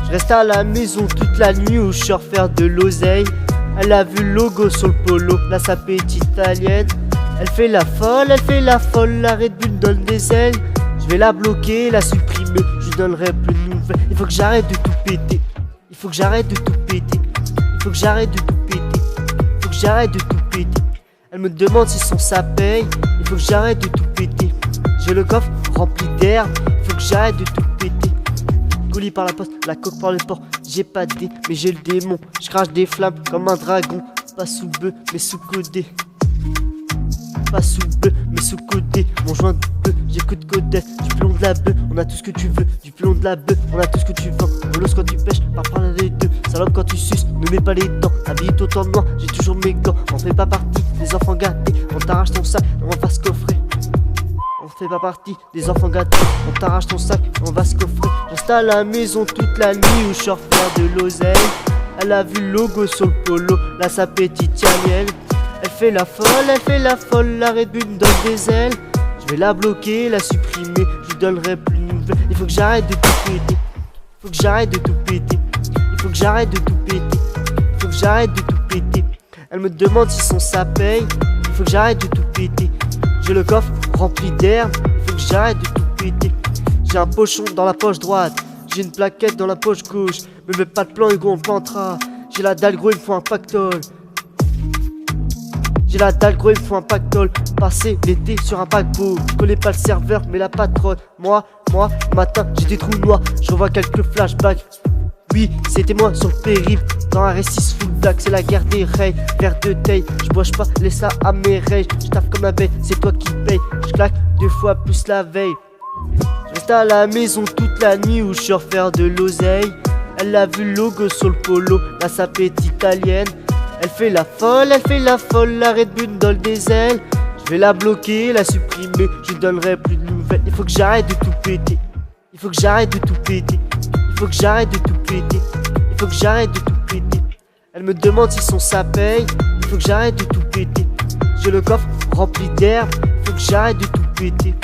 Je reste à la maison toute la nuit où je sors faire de l'oseille. Elle a vu le logo sur le polo, la sapette italienne. Elle fait la folle, la Red Bull donne des ailes. Je vais la bloquer, la supprimer, je lui donnerai plus de nouvelles. Il faut que j'arrête de tout péter. Il faut que j'arrête de tout péter. Il faut que j'arrête de tout péter. Il faut que j'arrête de tout péter. Elle me demande si son ça paye. Il faut que j'arrête de tout péter. J'ai le coffre rempli d'herbe. Il faut que j'arrête de tout péter. Colis par la poste, la coque par le port. J'ai pas de dé, mais j'ai le démon. Je crache des flammes comme un dragon. Pas sous bœuf, mais sous codé. Pas sous bœuf, mais sous codé. Mon joint de bœuf, j'écoute codé. Du plomb de la bœuf, on a tout ce que tu veux. Du plomb de la bœuf, on a tout ce que tu veux. Bolos quand tu pêches, parle les deux. Salope quand tu suces, ne mets pas les dents. Habille tout en noir, j'ai toujours mes gants. On fait pas partie des enfants gâtés. On t'arrache ton sac, on va se coffrer. On fait pas partie des enfants gâtés. On t'arrache ton sac, on va se coffrer. Reste à la maison toute la nuit où je sors faire de l'oseille. Elle a vu le logo sur le polo, la sapette italienne. Elle fait la folle, la Red Bull donne des ailes. Je vais la bloquer, la supprimer, je lui donnerai plus de nouvelles. Il faut que j'arrête de tout péter. Il faut que j'arrête de tout péter. Il faut que j'arrête de tout péter. Il faut que j'arrête de tout péter. Elle me demande si son ça paye. Il faut que j'arrête de tout péter. J'ai le coffre rempli d'herbe. Il faut que j'arrête de tout péter. J'ai un pochon dans la poche droite. J'ai une plaquette dans la poche gauche. Me mets pas de plan, Hugo, on plantera. J'ai la dalle, gros, il me faut un pactole. J'ai la dalle, gros, il me faut un pactole. Passer l'été sur un paquebot. Je connais pas le serveur, mais la patronne. Moi, matin, j'ai des trous noirs. Je revois quelques flashbacks. Oui, c'était moi sur le périple. Dans un récit full black, c'est la guerre des rails. Verre de taille, je bois pas, laisse ça à mes rails. Je taffe comme un bête, c'est toi qui paye. Je claque 2 fois plus la veille. Je reste à la maison toute la nuit où je sors faire de l'oseille. Elle a vu le logo sur le polo, la sapette italienne. Elle fait la folle, la Red Bull donne des ailes. Je vais la bloquer, la supprimer, je lui donnerai plus de nouvelles. Il faut que j'arrête de tout péter. Il faut que j'arrête de tout péter. Il faut que j'arrête de tout péter. Il faut que j'arrête de tout péter. Elle me demande si son ça paye. Il faut que j'arrête de tout péter. J'ai le coffre rempli d'herbe. Il faut que j'arrête de tout péter.